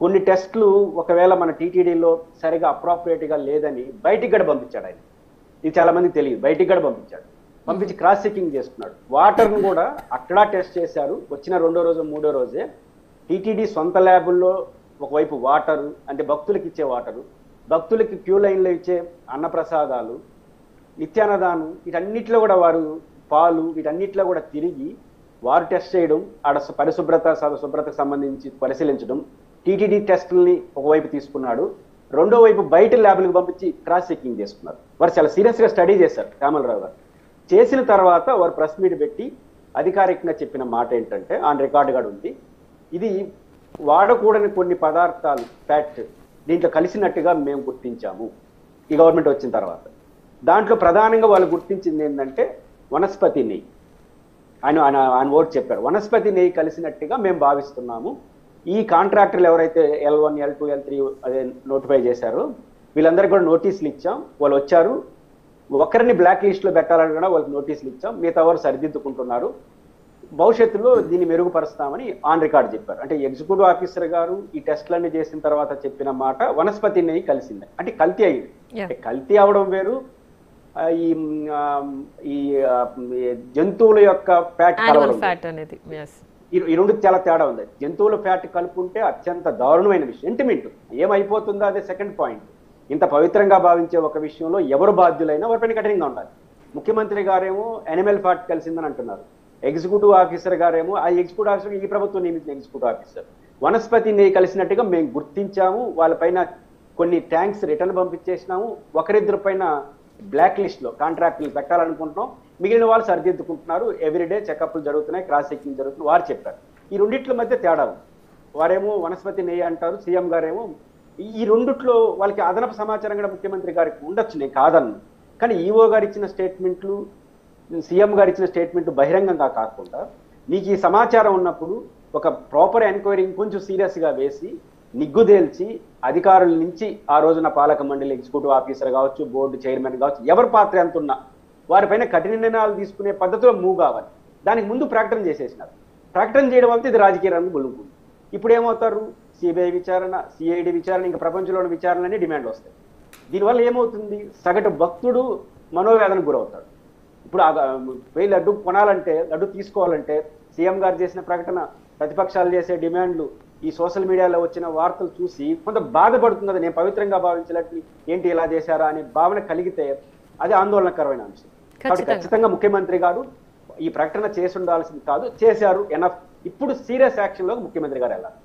కొన్ని టెస్టులు ఒకవేళ మన టీటీడీలో సరిగా అప్రాప్రియేట్గా లేదని బయటికి కూడా పంపించాడు ఆయన. ఇది చాలా మందికి తెలియదు. బయటికి కూడా పంపించాడు. పంపించి క్రాస్ చెకింగ్ చేసుకున్నాడు. వాటర్ను కూడా అక్కడ టెస్ట్ చేశారు. వచ్చిన రెండో రోజు మూడో రోజే టీటీడీ సొంత ల్యాబుల్లో ఒకవైపు వాటరు అంటే భక్తులకు ఇచ్చే వాటరు, భక్తులకి క్యూ లైన్లో ఇచ్చే అన్నప్రసాదాలు, నిత్యాన్నదానం, వీటన్నిటిలో కూడా వారు పాలు, వీటన్నిటిలో కూడా తిరిగి వారు టెస్ట్ చేయడం, ఆడ శుభ్రతకు సంబంధించి పరిశీలించడం, టీటీడీ టెస్టుల్ని ఒకవైపు తీసుకున్నాడు. రెండో వైపు బయట ల్యాబులకు పంపించి క్రాస్ చెకింగ్ చేసుకున్నారు. వారు చాలా సీరియస్గా స్టడీ చేశారు రామలరావు గారు. చేసిన తర్వాత వారు ప్రెస్ మీట్ పెట్టి అధికారికంగా చెప్పిన మాట ఏంటంటే, ఆన్ రికార్డు కూడా ఉంది, ఇది వాడకూడని కొన్ని పదార్థాలు ఫ్యాక్ట్ దీంట్లో కలిసినట్టుగా మేము గుర్తించాము ఈ గవర్నమెంట్ వచ్చిన తర్వాత. దాంట్లో ప్రధానంగా వాళ్ళు గుర్తించింది ఏంటంటే వనస్పతి నెయ్యి. ఆయన ఓటు చెప్పారు, వనస్పతి నెయ్యి కలిసినట్టుగా మేము భావిస్తున్నాము. ఈ కాంట్రాక్టర్లు ఎవరైతే L1, L2, L3 అదే నోటిఫై చేశారో వీళ్ళందరికీ కూడా నోటీసులు ఇచ్చాం. వాళ్ళు వచ్చారు, ఒకరిని బ్లాక్ లిస్ట్లో పెట్టాలని కూడా వాళ్ళకి నోటీసులు ఇచ్చాం. మిగతా వారు సరిదిద్దుకుంటున్నారు. భవిష్యత్తులో దీన్ని మెరుగుపరుస్తామని ఆన్ రికార్డ్ చెప్పారు. అంటే ఎగ్జిక్యూటివ్ ఆఫీసర్ గారు ఈ టెస్టులన్నీ చేసిన తర్వాత చెప్పిన మాట వనస్పతి నెయ్యి కలిసింది. అంటే కల్తీ అయింది. కల్తీ అవడం వేరు, ఈ జంతువుల యొక్క ఫ్యాట్ ఈ రెండు చాలా తేడా ఉంది. జంతువుల ఫ్యాట్ కలుపుకుంటే అత్యంత దారుణమైన విషయం. సెంటిమెంట్ ఏమైపోతుందో అదే సెకండ్ పాయింట్. ఇంత పవిత్రంగా భావించే ఒక విషయంలో ఎవరు బాధ్యులైనా వారిపైన కఠినంగా ఉండాలి. ముఖ్యమంత్రి గారేమో యానిమల్ ఫ్యాట్ కలిసిందని అంటున్నారు. ఎగ్జిక్యూటివ్ ఆఫీసర్ గారేమో ఆ ఎగ్జిక్యూటివ్ ఆఫీసర్ ఈ ప్రభుత్వం నియమించిన ఎగ్జిక్యూటివ్ ఆఫీసర్ వనస్పతి నెయ్యి కలిసినట్టుగా మేము గుర్తించాము. వాళ్ళపైన కొన్ని ట్యాంక్స్ రిటర్న్ పంపించేసినాము. ఒకరిద్దరి పైన బ్లాక్ లిస్ట్లో కాంట్రాక్టులు పెట్టాలనుకుంటున్నాం. మిగిలిన వాళ్ళు సరిదిద్దుకుంటున్నారు. ఎవ్రీడే చెకప్లు జరుగుతున్నాయి, క్రాస్ చెకింగ్ జరుగుతుంది. వారు చెప్పారు. ఈ రెండిట్ల మధ్య తేడా ఉంది. వారేమో వనస్పతి నెయ్యి అంటారు, సీఎం గారేమో ఈ రెండిట్లో వాళ్ళకి అదనపు సమాచారం కూడా ముఖ్యమంత్రి గారికి ఉండొచ్చు, నేను కాదన్ను. కానీ ఈఓ గారు ఇచ్చిన స్టేట్మెంట్లు, సీఎం గారు ఇచ్చిన స్టేట్మెంట్ బహిరంగంగా కాకుండా మీకు ఈ సమాచారం ఉన్నప్పుడు ఒక ప్రాపర్ ఎంక్వైరీ కొంచెం సీరియస్గా వేసి నిగ్గుదేల్చి అధికారుల నుంచి ఆ రోజున పాలక మండలి ఎగ్జిక్యూటివ్ ఆఫీసర్ కావచ్చు, బోర్డు చైర్మన్ కావచ్చు, ఎవరి పాత్ర ఎంత ఉన్నా వారిపైన కఠిన నిర్ణయాలు తీసుకునే పద్ధతిలో మూవ్ కావాలి. దానికి ముందు ప్రకటన చేసేసినారు. ప్రకటన చేయడం వల్ల ఇది రాజకీయ రంగు గొలుగుతుంది. ఇప్పుడు ఏమవుతారు, సిబిఐ విచారణ, సిఐడి విచారణ, ఇంకా ప్రపంచంలోని విచారణలన్నీ డిమాండ్ వస్తాయి. దీనివల్ల ఏమవుతుంది, సగటు భక్తుడు మనోవేదనకు గురవుతాడు. ఇప్పుడు పోయి లడ్డు కొనాలంటే, లడ్డు తీసుకోవాలంటే సీఎం గారు చేసిన ప్రకటన, ప్రతిపక్షాలు చేసే డిమాండ్లు, ఈ సోషల్ మీడియాలో వచ్చిన వార్తలు చూసి కొంత బాధపడుతుంది. అది నేను పవిత్రంగా భావించలేట్టు ఏంటి ఇలా చేశారా అనే భావన కలిగితే అది ఆందోళనకరమైన అంశం. కాబట్టి ఖచ్చితంగా ముఖ్యమంత్రి గారు ఈ ప్రకటన చేసి ఉండాల్సింది కాదు, చేశారు ఎనఫ్. ఇప్పుడు సీరియస్ యాక్షన్లోకి ముఖ్యమంత్రి గారు వెళ్ళాలి.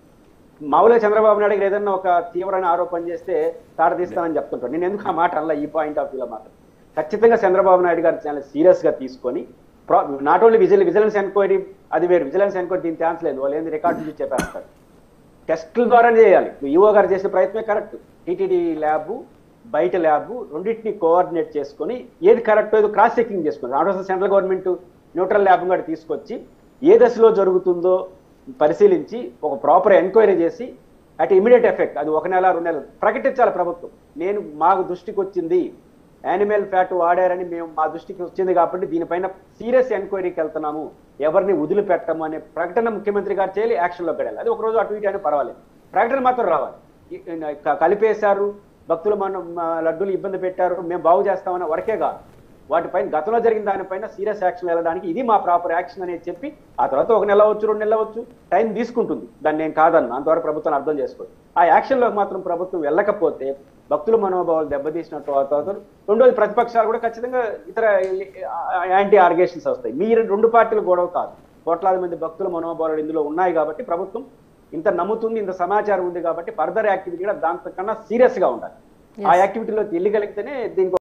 మామూలుగా చంద్రబాబు నాయుడు గారు ఏదన్నా ఒక తీవ్రమైన ఆరోపణ చేస్తే తాడదీస్తానని చెప్తుంటారు. నేను ఎందుకు ఆ మాట అలా ఈ పాయింట్ ఆఫ్ వ్యూలో మాత్రం ఖచ్చితంగా చంద్రబాబు నాయుడు గారు చాలా సీరియస్గా తీసుకొని నాట్ ఓన్లీ విజిలెన్స్ ఎంక్వైరీ, అది వేరు, విజిలెన్స్ ఎంక్వైరీ దీని ఛాన్స్ లేదు, వాళ్ళు ఏంది రికార్డు చూసి చెప్పేస్తారు. టెస్టుల ద్వారా చేయాలి. ఈఓ గారు చేసిన ప్రయత్నమే కరెక్ట్. టీటీడీ ల్యాబు, బయట ల్యాబు రెండింటిని కోఆర్డినేట్ చేసుకొని ఏది కరెక్టో ఏదో క్రాస్ చెకింగ్ చేసుకుని autos central government neutral lab కూడా తీసుకొచ్చి ఏ దశలో జరుగుతుందో పరిశీలించి ఒక ప్రాపర్ ఎంక్వైరీ చేసి అట్ ఇమీడియట్ ఎఫెక్ట్ అది 1 నెల 2 నెలలు ప్రకటించాలి ప్రభుత్వం. మాకు దృష్టికి వచ్చింది, యానిమల్ ఫ్యాట్ వాడారని మా దృష్టికి వచ్చింది కాబట్టి దీనిపైన సీరియస్ ఎంక్వైరీకి వెళ్తున్నాము, ఎవరిని వదిలిపెట్టము అనే ప్రకటన ముఖ్యమంత్రి గారు చేయాలి. యాక్షన్లోకి వెళ్ళాలి. అది ఒకరోజు అటు ఇటు అయినా పర్వాలేదు, ప్రకటన మాత్రం రావాలి. కలిపేశారు, భక్తులు లడ్డూలు ఇబ్బంది పెట్టారు, మేము బాగు చేస్తామన్న వరకే కాదు, వాటిపైన గతంలో జరిగిన దానిపైన సీరియస్ యాక్షన్ వెళ్ళడానికి ఇది మా ప్రాపర్ యాక్షన్ అనేది చెప్పి ఆ తర్వాత 1 నెల అవచ్చు, 2 నెలలు అవచ్చు, టైం తీసుకుంటుంది. దాన్ని నేను కాదన్నా, అంతవరకు ప్రభుత్వం అర్థం చేసుకోవచ్చు. ఆ యాక్షన్లో మాత్రం ప్రభుత్వం వెళ్ళకపోతే భక్తుల మనోభావాలు దెబ్బతీసినట్టు అవుతారు. రెండోది ప్రతిపక్షాలు కూడా ఖచ్చితంగా ఇతర యాంటీ ఆర్గేషన్స్ వస్తాయి. మీరు 2 పార్టీలు గొడవ కాదు, కోట్లాది మంది భక్తుల మనోభావాలు ఇందులో ఉన్నాయి కాబట్టి ప్రభుత్వం ఇంత నమ్ముతుంది, ఇంత సమాచారం ఉంది కాబట్టి ఫర్దర్ యాక్టివిటీ కూడా దాంతకన్నా సీరియస్గా ఉండాలి. ఆ యాక్టివిటీలో వెళ్ళగలిగితేనే దీనికి